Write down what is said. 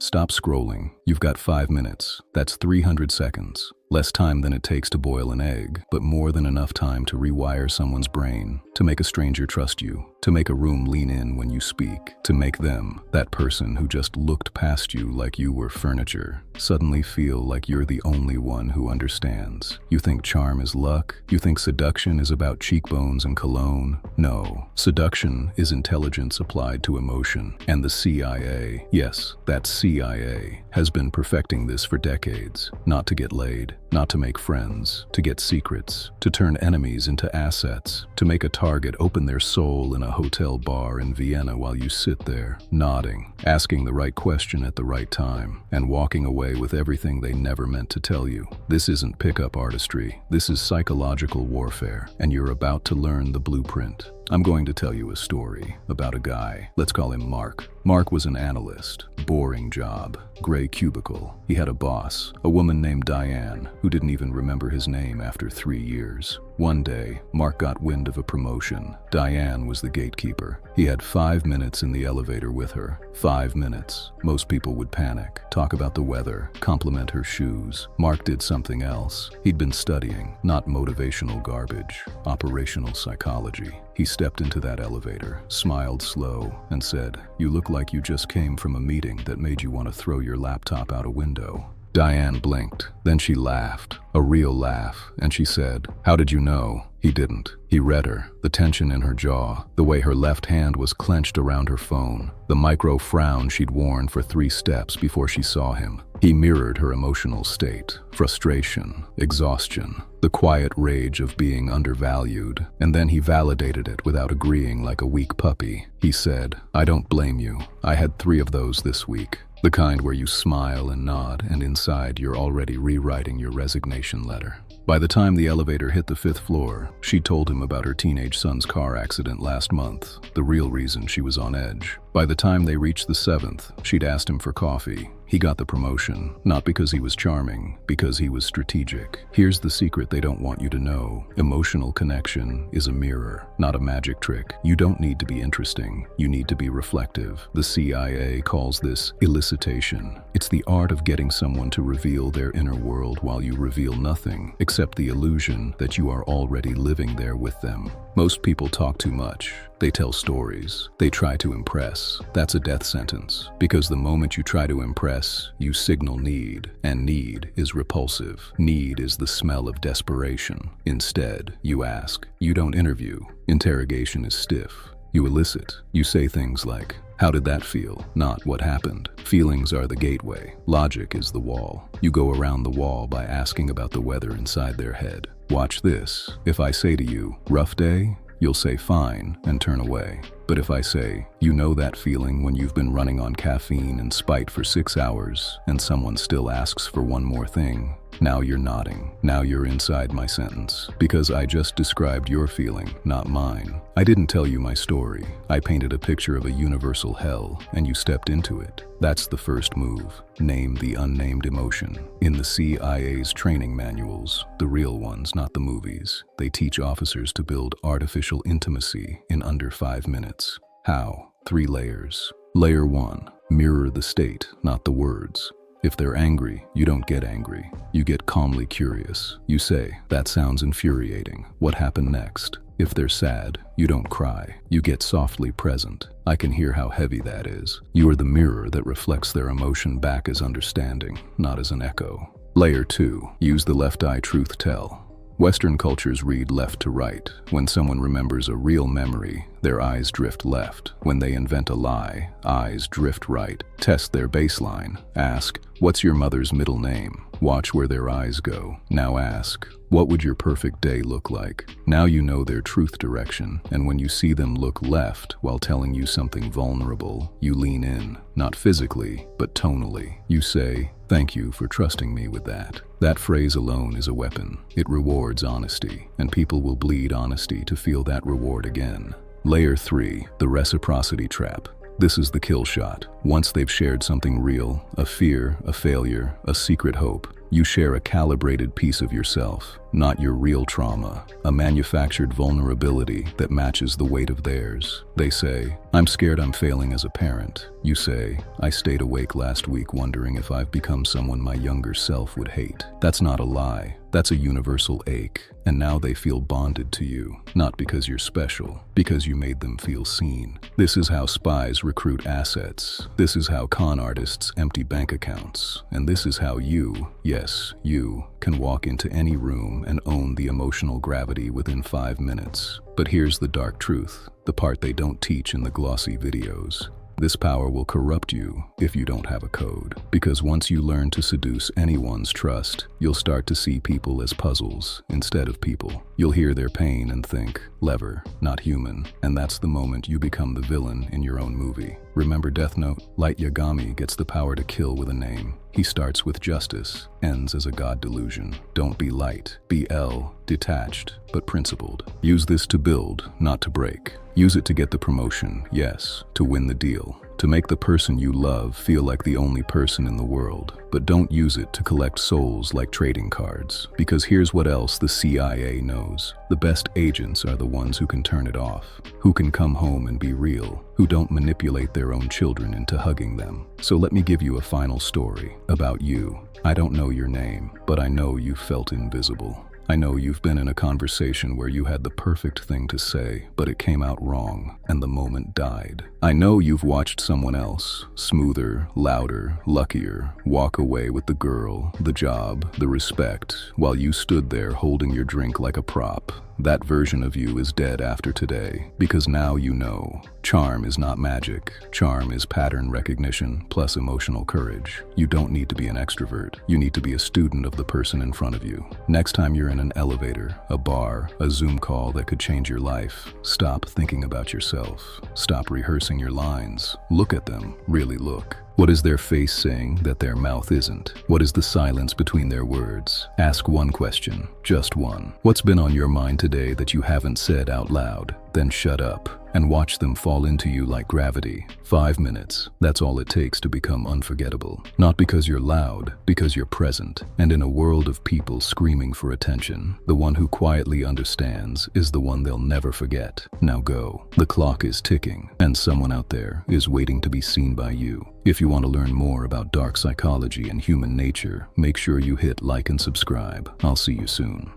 Stop scrolling. You've got 5 minutes. That's 300 seconds. Less time than it takes to boil an egg, but more than enough time to rewire someone's brain, to make a stranger trust you, to make a room lean in when you speak, to make them, that person who just looked past you like you were furniture, suddenly feel like you're the only one who understands. You think charm is luck? You think seduction is about cheekbones and cologne? No. Seduction is intelligence applied to emotion. And the CIA, yes, that CIA, has been perfecting this for decades. Not to get laid, not to make friends, to get secrets, to turn enemies into assets, to make a target open their soul in a hotel bar in Vienna while you sit there, nodding, asking the right question at the right time, and walking away with everything they never meant to tell you. This isn't pickup artistry, this is psychological warfare, and you're about to learn the blueprint. I'm going to tell you a story about a guy. Let's call him Mark. Mark was an analyst. Boring job. Gray cubicle. He had a boss, a woman named Diane, who didn't even remember his name after 3 years. One day, Mark got wind of a promotion. Diane was the gatekeeper. He had 5 minutes in the elevator with her. 5 minutes. Most people would panic, talk about the weather, compliment her shoes. Mark did something else. He'd been studying, not motivational garbage, operational psychology. He stepped into that elevator, smiled slow, and said, "You look like you just came from a meeting that made you want to throw your laptop out a window." Diane blinked. Then she laughed, a real laugh, and she said, "How did you know?" He didn't. He read her, the tension in her jaw, the way her left hand was clenched around her phone, the micro frown she'd worn for 3 steps before she saw him. He mirrored her emotional state, frustration, exhaustion, the quiet rage of being undervalued, and then he validated it without agreeing like a weak puppy. He said, "I don't blame you. I had 3 of those this week. The kind where you smile and nod, and inside you're already rewriting your resignation letter." By the time the elevator hit the 5th floor, she told him about her teenage son's car accident last month, the real reason she was on edge. By the time they reached the 7th, she'd asked him for coffee. He got the promotion, not because he was charming, because he was strategic. Here's the secret they don't want you to know. Emotional connection is a mirror, not a magic trick. You don't need to be interesting. You need to be reflective. The CIA calls this elicitation. It's the art of getting someone to reveal their inner world while you reveal nothing, except the illusion that you are already living there with them. Most people talk too much. They tell stories. They try to impress. That's a death sentence. Because the moment you try to impress, you signal need. And need is repulsive. Need is the smell of desperation. Instead, you ask. You don't interview. Interrogation is stiff. You elicit. You say things like, "How did that feel?" Not "What happened?" Feelings are the gateway. Logic is the wall. You go around the wall by asking about the weather inside their head. Watch this. If I say to you, "Rough day?" you'll say fine and turn away. But if I say, "You know that feeling when you've been running on caffeine and spite for 6 hours and someone still asks for one more thing?" Now you're nodding. Now you're inside my sentence. Because I just described your feeling, not mine. I didn't tell you my story. I painted a picture of a universal hell, and you stepped into it. That's the first move. Name the unnamed emotion. In the CIA's training manuals, the real ones, not the movies, they teach officers to build artificial intimacy in under 5 minutes. How? 3 layers. Layer 1. Mirror the state, not the words. If they're angry, you don't get angry. You get calmly curious. You say, "That sounds infuriating. What happened next?" If they're sad, you don't cry. You get softly present. "I can hear how heavy that is." You are the mirror that reflects their emotion back as understanding, not as an echo. Layer 2. Use the left eye truth tell. Western cultures read left to right. When someone remembers a real memory, their eyes drift left. When they invent a lie, eyes drift right. Test their baseline. Ask, "What's your mother's middle name?" Watch where their eyes go. Now ask, "What would your perfect day look like?" Now you know their truth direction, and when you see them look left while telling you something vulnerable, you lean in, not physically, but tonally. You say, "Thank you for trusting me with that." That phrase alone is a weapon. It rewards honesty, and people will bleed honesty to feel that reward again. Layer 3, the reciprocity trap. This is the kill shot. Once they've shared something real, a fear, a failure, a secret hope, You share a calibrated piece of yourself, not your real trauma, a manufactured vulnerability that matches the weight of theirs. They say, "I'm scared I'm failing as a parent." You say, "I stayed awake last week wondering if I've become someone my younger self would hate." That's not a lie. That's a universal ache. And now they feel bonded to you, not because you're special, because you made them feel seen. This is how spies recruit assets. This is how con artists empty bank accounts. And this is how you, yes, you, can walk into any room and own the emotional gravity within 5 minutes. But here's the dark truth, the part they don't teach in the glossy videos. This power will corrupt you if you don't have a code. Because once you learn to seduce anyone's trust, you'll start to see people as puzzles instead of people. You'll hear their pain and think, lever, not human. And that's the moment you become the villain in your own movie. Remember Death Note? Light Yagami gets the power to kill with a name. He starts with justice, ends as a god delusion. Don't be light, be L, detached, but principled. Use this to build, not to break. Use it to get the promotion, yes, to win the deal, to make the person you love feel like the only person in the world. But don't use it to collect souls like trading cards. Because here's what else the CIA knows. The best agents are the ones who can turn it off, who can come home and be real, who don't manipulate their own children into hugging them. So let me give you a final story about you. I don't know your name, but I know you felt invisible. I know you've been in a conversation where you had the perfect thing to say, but it came out wrong, and the moment died. I know you've watched someone else, smoother, louder, luckier, walk away with the girl, the job, the respect, while you stood there holding your drink like a prop. That version of you is dead after today, because now you know. Charm is not magic. Charm is pattern recognition plus emotional courage. You don't need to be an extrovert. You need to be a student of the person in front of you. Next time you're in an elevator, a bar, a Zoom call that could change your life, stop thinking about yourself. Stop rehearsing your lines. Look at them. Really look. What is their face saying that their mouth isn't? What is the silence between their words? Ask one question, just one. What's been on your mind today that you haven't said out loud? Then shut up and watch them fall into you like gravity. 5 minutes, that's all it takes to become unforgettable. Not because you're loud, because you're present. And in a world of people screaming for attention, the one who quietly understands is the one they'll never forget. Now go. The clock is ticking, and someone out there is waiting to be seen by you. If you want to learn more about dark psychology and human nature, make sure you hit like and subscribe. I'll see you soon.